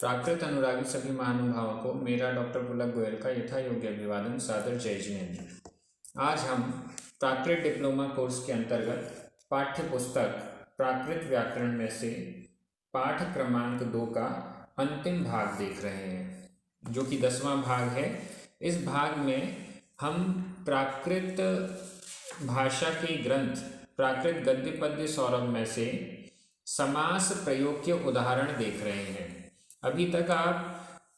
प्राकृत अनुरागी सभी महानुभावों को मेरा डॉक्टर पुलक गोयल का यथा योग्य अभिवादन, सादर जय जिनेन्द्र। आज हम प्राकृत डिप्लोमा कोर्स के अंतर्गत पाठ्य पुस्तक प्राकृत व्याकरण में से पाठ क्रमांक 2 का अंतिम भाग देख रहे हैं, जो कि 10वां भाग है। इस भाग में हम प्राकृत भाषा के ग्रंथ प्राकृत गद्य पद्य सौरभ में से समास प्रयोग के उदाहरण देख रहे हैं। अभी तक आप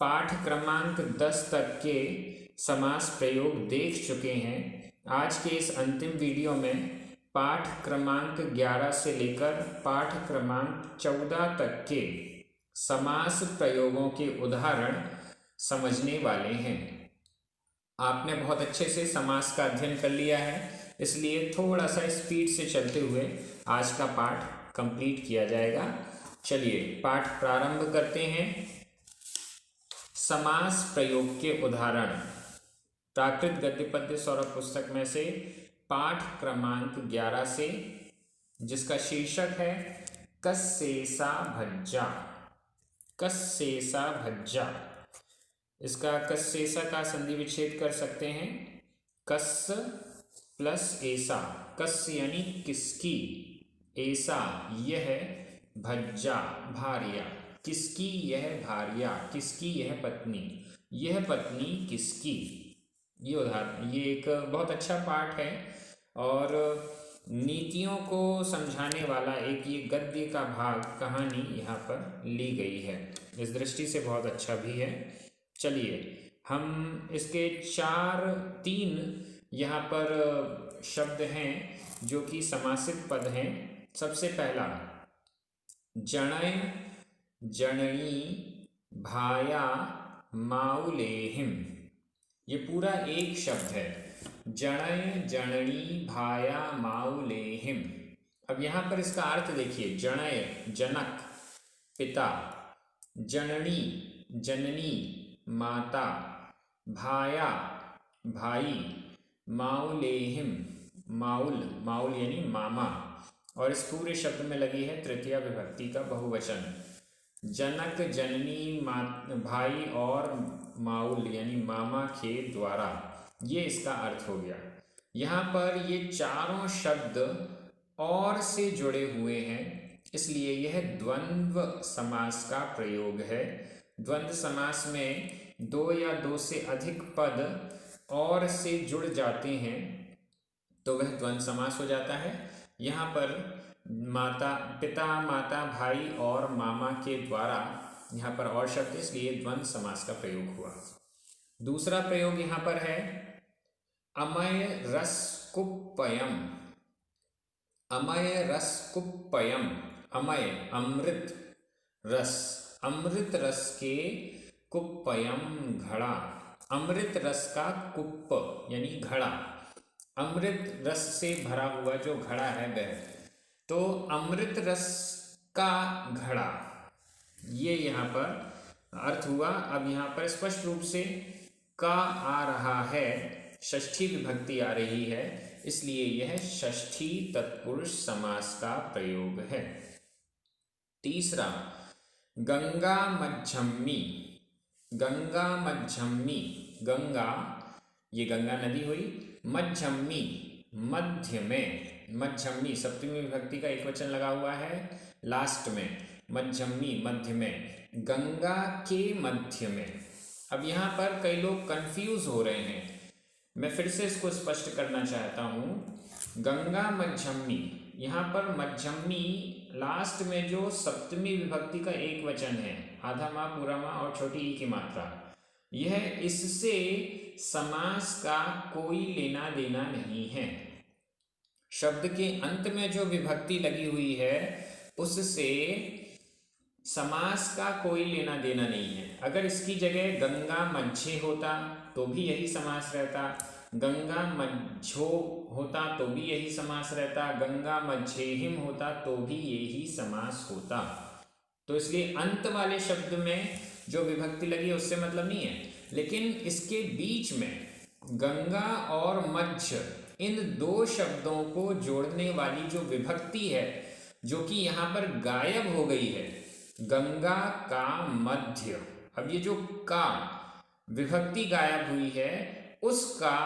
पाठ क्रमांक 10 तक के समास प्रयोग देख चुके हैं। आज के इस अंतिम वीडियो में पाठ क्रमांक 11 से लेकर पाठ क्रमांक 14 तक के समास प्रयोगों के उदाहरण समझने वाले हैं। आपने बहुत अच्छे से समास का अध्ययन कर लिया है, इसलिए थोड़ा सा स्पीड से चलते हुए आज का पाठ कंप्लीट किया जाएगा। चलिए पाठ प्रारंभ करते हैं। समास प्रयोग के उदाहरण प्राकृत गद्य पद्य सौरभ पुस्तक में से पाठ क्रमांक 11 से, जिसका शीर्षक है कस्सेसा भज्जा। कस्सेसा भज्जा, इसका कस्सेसा का संधि विच्छेद कर सकते हैं। कस प्लस ऐसा, कस यानी किसकी, ऐसा यह, भज्जा भार्या, किसकी यह भार्या, किसकी यह पत्नी, यह पत्नी किसकी। ये उदाहरण, ये एक बहुत अच्छा पाठ है और नीतियों को समझाने वाला एक ये गद्य का भाग, कहानी यहाँ पर ली गई है। इस दृष्टि से बहुत अच्छा भी है। चलिए हम इसके 3 यहाँ पर शब्द हैं जो कि समासित पद हैं। सबसे पहला जणय जननी भाया माउलेहिम, ये पूरा एक शब्द है। जणय जननी भाया माउलेहिम। अब यहाँ पर इसका अर्थ देखिए। जणय जनक पिता, जननी जननी माता, भाया भाई, माउलेहिम माउल, माउल यानी मामा, और इस पूरे शब्द में लगी है तृतीया विभक्ति का बहुवचन। जनक जननी भाई और माउल यानी मामा के द्वारा, ये इसका अर्थ हो गया। यहाँ पर ये चारों शब्द और से जुड़े हुए हैं, इसलिए यह द्वंद्व समास का प्रयोग है। द्वंद्व समास में 2 या 2 से अधिक पद और से जुड़ जाते हैं तो वह द्वंद्व समास हो जाता है। यहाँ पर माता, पिता, माता, भाई और मामा के द्वारा, यहाँ पर और शब्द, इसलिए द्वंद्व समास का प्रयोग हुआ। दूसरा प्रयोग यहाँ पर है अमय रस कुप्पयम। अमय रस कुप्पयम, अमय अमृत, रस अमृत रस के, कुप्पयम घड़ा, अमृत रस का कुप्प यानी घड़ा, अमृत रस से भरा हुआ जो घड़ा है वह, तो अमृत रस का घड़ा, ये यहाँ पर अर्थ हुआ। अब यहाँ पर स्पष्ट रूप से का आ रहा है, षष्ठी विभक्ति आ रही है, इसलिए यह षष्ठी तत्पुरुष समास का प्रयोग है। तीसरा गंगा मध्यमी। गंगा मध्यमी, गंगा ये गंगा नदी हुई, मध्यमी मध्य में, मध्यमी सप्तमी विभक्ति का एक वचन लगा हुआ है लास्ट में, मध्यमी मध्य में, गंगा के मध्य में। अब यहाँ पर कई लोग कंफ्यूज हो रहे हैं, मैं फिर से इसको स्पष्ट करना चाहता हूँ। गंगा मध्यमी, यहाँ पर मध्यमी लास्ट में जो सप्तमी विभक्ति का एक वचन है, आधा माँ पूरा माँ और छोटी ई की मात्रा, यह इससे समास का कोई लेना देना नहीं है। शब्द के अंत में जो विभक्ति लगी हुई है उससे समास का कोई लेना देना नहीं है। अगर इसकी जगह गंगा मध्य होता तो भी यही समास रहता, गंगा मध्यो होता तो भी यही समास रहता, गंगा मध्यहिम होता तो भी यही समास होता। तो इसलिए अंत वाले शब्द में जो विभक्ति लगी है उससे मतलब नहीं है, लेकिन इसके बीच में गंगा और मध्य, इन 2 शब्दों को जोड़ने वाली जो विभक्ति है, जो कि यहाँ पर गायब हो गई है, गंगा का मध्य। अब ये जो का विभक्ति गायब हुई है उसका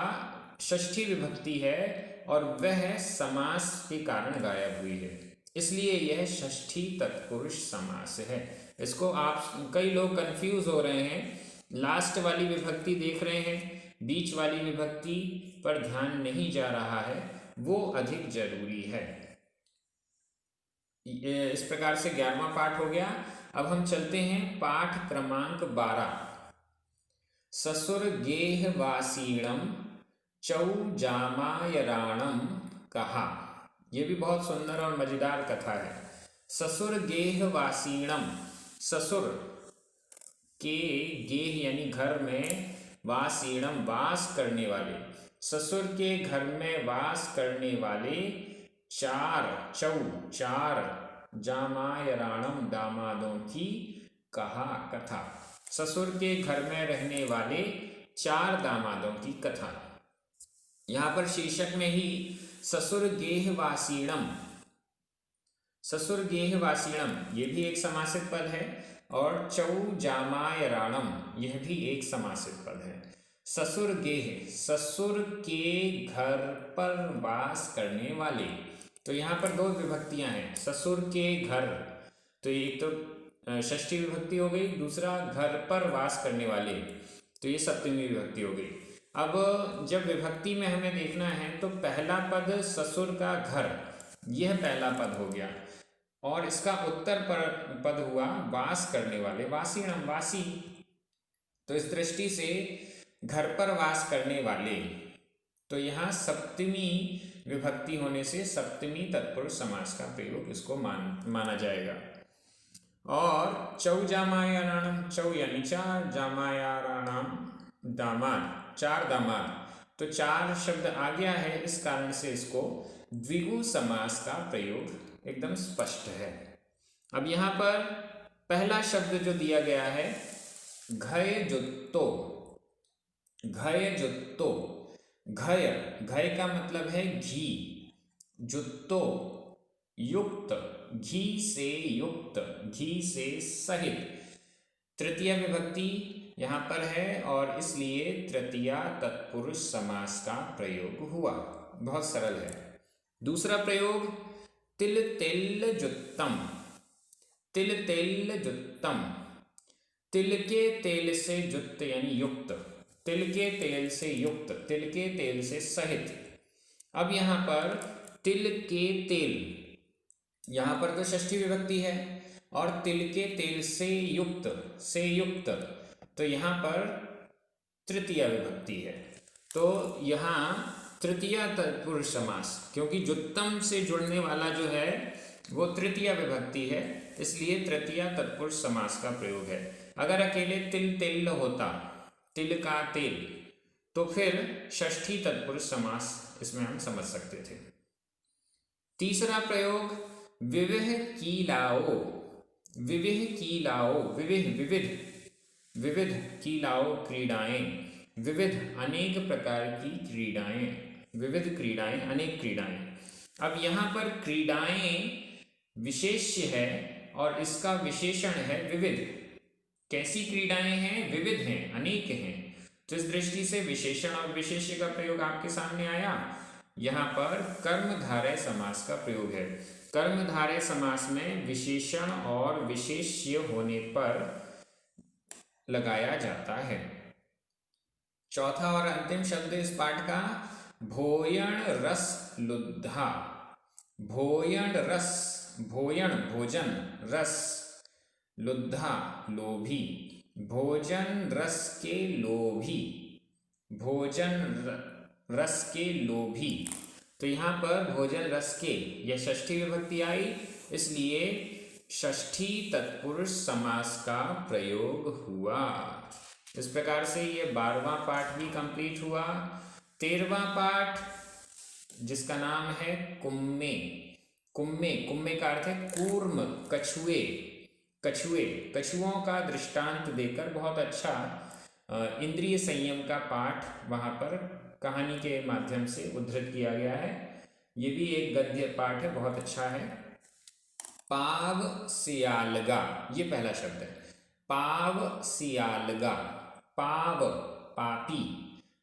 षष्ठी विभक्ति है और वह समास के कारण गायब हुई है, इसलिए यह षष्ठी तत्पुरुष समास है। इसको आप कई लोग कंफ्यूज हो रहे हैं, लास्ट वाली विभक्ति देख रहे हैं, बीच वाली विभक्ति पर ध्यान नहीं जा रहा है, वो अधिक जरूरी है। इस प्रकार से 11वां पाठ हो गया। अब हम चलते हैं पाठ क्रमांक 12। ससुर गेह वासीणम चौजामायराणम कहा। यह भी बहुत सुंदर और मजेदार कथा है। ससुर गेह वासीणम, ससुर के गेह यानी घर में, वासीणम वास करने वाले, ससुर के घर में वास करने वाले चार जामायराणम दामादों की कहा कथा। ससुर के घर में रहने वाले 4 दामादों की कथा। यहाँ पर शीर्षक में ही ससुर गेह वासीणम, ससुर गेह वासीणम ये भी एक समासित पद है और चौजामायराणम यह भी एक समासित पद है। ससुर गेह, ससुर के घर पर वास करने वाले, तो यहाँ पर 2 विभक्तियां हैं। ससुर के घर, तो एक तो षष्ठी विभक्ति हो गई, दूसरा घर पर वास करने वाले, तो ये सप्तमी विभक्ति हो गई। अब जब विभक्ति में हमें देखना है तो पहला पद ससुर का घर, यह पहला पद हो गया और इसका उत्तर पद हुआ वास करने वाले, वासीणम वासी। तो इस दृष्टि से घर पर वास करने वाले, तो यहाँ सप्तमी विभक्ति होने से सप्तमी तत्पुरुष समास का प्रयोग इसको माना जाएगा। और चौजामायराणम, चौ यानी 4, जामायराणम दामाद, 4 दामाद, तो 4 शब्द आ गया है, इस कारण से इसको द्विगु समास का प्रयोग एकदम स्पष्ट है। अब यहाँ पर पहला शब्द जो दिया गया है घय जुत्तो, घय जुत्तो, घय, घय का मतलब है घी, जुत्तो युक्त, घी से युक्त, घी से सहित, तृतीय विभक्ति यहाँ पर है और इसलिए तृतीया तत्पुरुष समास का प्रयोग हुआ। बहुत सरल है। दूसरा प्रयोग तिल तेल जुत्तम, तिल तेल जुत्तम, तिल के तेल से जुत्त यानी युक्त, तिल के तेल से युक्त, तिल के तेल से सहित। अब यहाँ पर तिल के तेल, यहाँ पर तो षष्ठी विभक्ति है और तिल के तेल से युक्त, से युक्त, तो यहाँ पर तृतीया विभक्ति है, तो यहाँ तृतीया तत्पुरुष समास, क्योंकि जुत्तम से जुड़ने वाला जो है वो तृतीया विभक्ति है, इसलिए तृतीया तत्पुरुष समास का प्रयोग है। अगर अकेले तिल तेल होता, तिल का तेल, तो फिर षष्ठी तत्पुरुष समास इसमें हम समझ सकते थे। तीसरा प्रयोग विविह कीलाओ, विविह कीलाओ, विविह विविध, विविध कीलाओ क्रीडाएं, विविध अनेक प्रकार की क्रीडाएं, विविध क्रीडाएं, अनेक क्रीडाएं। अब यहाँ पर क्रीडाएं विशेष्य है और इसका विशेषण है विविध। कैसी क्रीडाएं हैं? विविध हैं, अनेक हैं। तो इस दृष्टि से विशेषण और विशेष्य का प्रयोग आपके सामने आया। यहाँ पर कर्मधारय समास का प्रयोग है। कर्मधारय समास में विशेषण और विशेष्य होने पर लगाया जाता है। चौथा और अंतिम शब्द इस पाठ का भोयण रस लुब्धा, भोयण रस, भोयण भोजन, रस, लुब्धा लोभी, भोजन रस के लोभी, भोजन रस के लोभी। तो यहाँ पर भोजन रस के, यह षष्ठी विभक्ति आई, इसलिए षष्ठी तत्पुरुष समास का प्रयोग हुआ। इस प्रकार से ये 12वां पाठ भी कंप्लीट हुआ। 13वां पाठ जिसका नाम है कुम्मे, कुम्मे, कुम्मे का अर्थ है कूर्म, कछुए, कछुए, कछुओं का दृष्टांत देकर बहुत अच्छा इंद्रिय संयम का पाठ वहाँ पर कहानी के माध्यम से उद्धृत किया गया है। ये भी एक गद्य पाठ है, बहुत अच्छा है। पाव सियालगा, ये पहला शब्द है। पाव सियालगा, पाव पापी,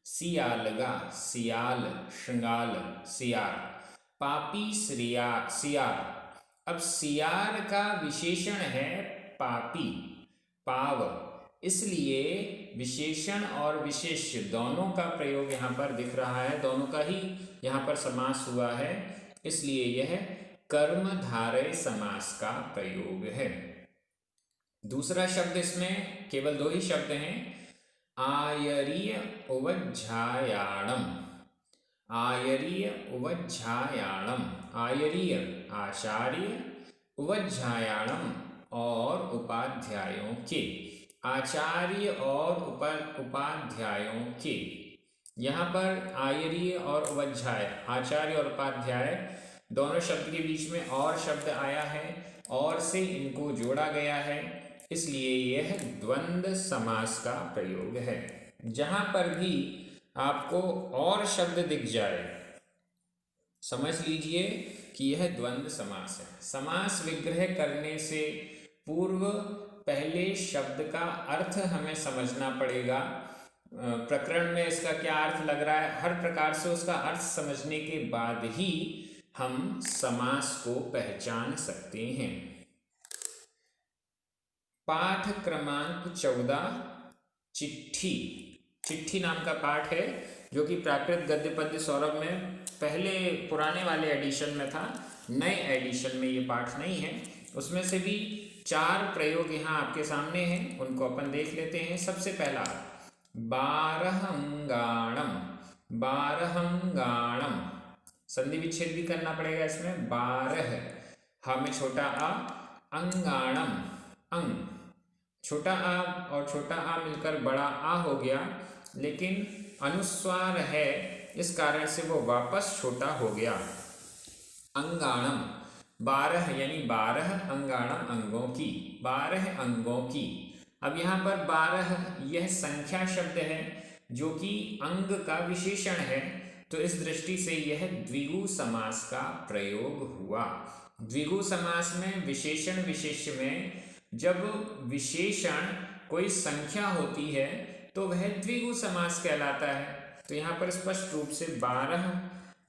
सियालगा सियाल श्रृंगाल सियार, पापी सियार। अब सियार का विशेषण है पापी, पाव, इसलिए विशेषण और विशेष्य दोनों का प्रयोग यहाँ पर दिख रहा है, दोनों का ही यहाँ पर समास हुआ है, इसलिए यह कर्मधारय समास का प्रयोग है। दूसरा शब्द, इसमें केवल दो ही शब्द हैं, आयरीय उवज्झायाणम, आयरीय उवज्झायाणम, आयरीय आचार्य, उवज्झायाणम और उपाध्यायों के, आचार्य और उपाध्यायों के। यहाँ पर आयरीय और उवज्झाय, आचार्य और उपाध्याय दोनों शब्द के बीच में और शब्द आया है, और से इनको जोड़ा गया है, इसलिए यह द्वंद्व समास का प्रयोग है। जहां पर भी आपको और शब्द दिख जाए समझ लीजिए कि यह द्वंद्व समास है। समास विग्रह करने से पूर्व पहले शब्द का अर्थ हमें समझना पड़ेगा, प्रकरण में इसका क्या अर्थ लग रहा है, हर प्रकार से उसका अर्थ समझने के बाद ही हम समास को पहचान सकते हैं। पाठ क्रमांक 14 चिट्ठी, चिट्ठी नाम का पाठ है जो कि प्राकृत गद्य पद्य सौरभ में पहले पुराने वाले एडिशन में था, नए एडिशन में ये पाठ नहीं है। उसमें से भी 4 प्रयोग यहाँ आपके सामने हैं, उनको अपन देख लेते हैं। सबसे पहला बारहंगाणम, बारहंगाणम, संधि विच्छेद भी करना पड़ेगा इसमें, 12 हा में छोटा आ, अंगाणम अंग, छोटा आ और छोटा आ मिलकर बड़ा आ हो गया, लेकिन अनुस्वार है इस कारण से वो वापस छोटा हो गया। अंगाणम 12 यानी 12 अंगाणम अंगों की, 12 अंगों की। अब यहाँ पर 12 यह संख्या शब्द है जो कि अंग का विशेषण है, तो इस दृष्टि से यह द्विगु समास का प्रयोग हुआ। द्विगु समास में विशेषण विशेष्य में जब विशेषण कोई संख्या होती है तो वह द्विगु समास कहलाता है। तो यहाँ पर स्पष्ट रूप से 12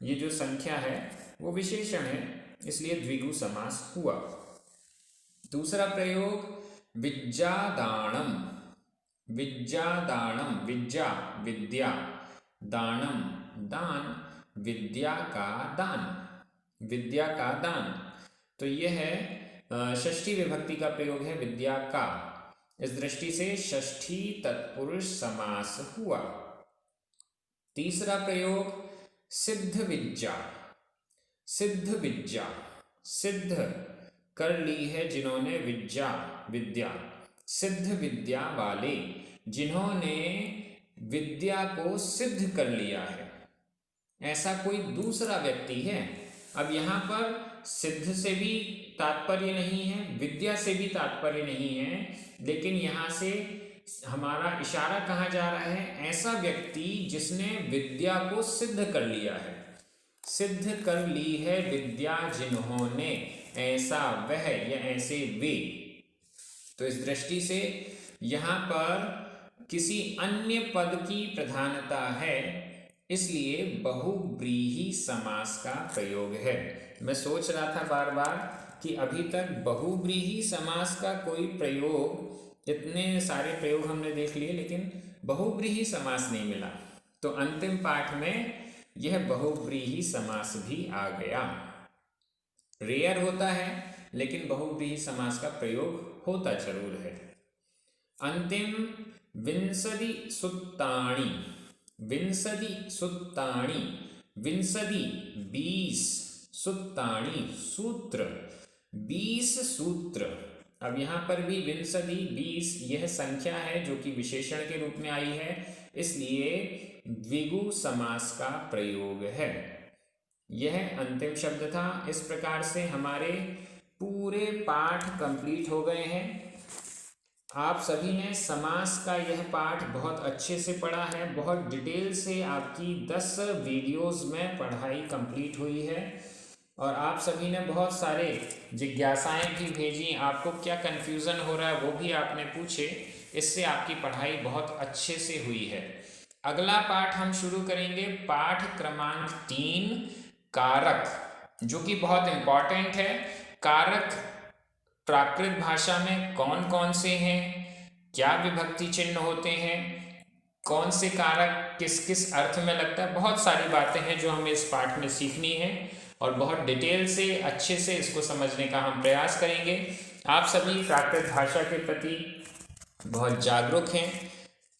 ये जो संख्या है वो विशेषण है, इसलिए द्विगु समास हुआ। दूसरा प्रयोग विज्जादाणम, विज्जादाणम, विज्जा विद्या, दानम दान, विद्या का दान, विद्या का दान। तो यह है षष्ठी विभक्ति का प्रयोग है, विद्या का, इस दृष्टि से षष्ठी तत्पुरुष समास हुआ। तीसरा प्रयोग सिद्ध विज्जा, सिद्ध विज्जा, सिद्ध कर ली है जिन्होंने विज्जा विद्या, सिद्ध विद्या वाले, जिन्होंने विद्या को सिद्ध कर लिया है, ऐसा कोई दूसरा व्यक्ति है। अब यहाँ पर सिद्ध से भी तात्पर्य नहीं है, विद्या से भी तात्पर्य नहीं है, लेकिन यहाँ से हमारा इशारा कहाँ जा रहा है, ऐसा व्यक्ति जिसने विद्या को सिद्ध कर लिया है, सिद्ध कर ली है विद्या जिन्होंने, ऐसा वह या ऐसे वे। तो इस दृष्टि से यहाँ पर किसी अन्य पद की प्रधानता है, इसलिए बहुव्रीहि समास का प्रयोग है। मैं सोच रहा था बार बार कि अभी तक बहुव्रीहि समास का कोई प्रयोग, इतने सारे प्रयोग हमने देख लिए लेकिन बहुव्रीहि समास नहीं मिला, तो अंतिम पाठ में यह बहुव्रीहि समास भी आ गया। रेयर होता है लेकिन बहुव्रीहि समास का प्रयोग होता जरूर है। अंतिम विंशति सुत्ताणि, विंशति सुत्ताणि, विंशति 20, सुत्ताणि सूत्र, 20 सूत्र। अब यहाँ पर भी विंशति 20 यह संख्या है जो कि विशेषण के रूप में आई है, इसलिए द्विगु समास का प्रयोग है। यह अंतिम शब्द था। इस प्रकार से हमारे पूरे पाठ कंप्लीट हो गए हैं। आप सभी ने समास का यह पाठ बहुत अच्छे से पढ़ा है, बहुत डिटेल से आपकी 10 वीडियोस में पढ़ाई कंप्लीट हुई है। और आप सभी ने बहुत सारे जिज्ञासाएं भी भेजी, आपको क्या कन्फ्यूज़न हो रहा है वो भी आपने पूछे, इससे आपकी पढ़ाई बहुत अच्छे से हुई है। अगला पाठ हम शुरू करेंगे, पाठ क्रमांक 3 कारक, जो कि बहुत इम्पॉर्टेंट है। कारक प्राकृत भाषा में कौन कौन से हैं, क्या विभक्ति चिन्ह होते हैं, कौन से कारक किस किस अर्थ में लगता है, बहुत सारी बातें हैं जो हमें इस पाठ में सीखनी है और बहुत डिटेल से अच्छे से इसको समझने का हम प्रयास करेंगे। आप सभी प्राकृत भाषा के प्रति बहुत जागरूक हैं,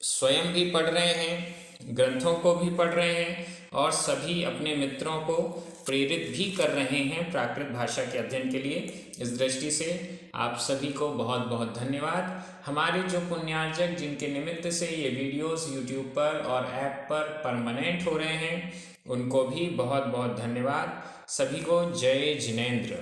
स्वयं भी पढ़ रहे हैं, ग्रंथों को भी पढ़ रहे हैं और सभी अपने मित्रों को प्रेरित भी कर रहे हैं प्राकृत भाषा के अध्ययन के लिए। इस दृष्टि से आप सभी को बहुत बहुत धन्यवाद। हमारे जो पुण्यार्जक जिनके निमित्त से ये वीडियोस यूट्यूब पर और ऐप पर परमानेंट हो रहे हैं, उनको भी बहुत बहुत धन्यवाद। सभी को जय जिनेंद्र।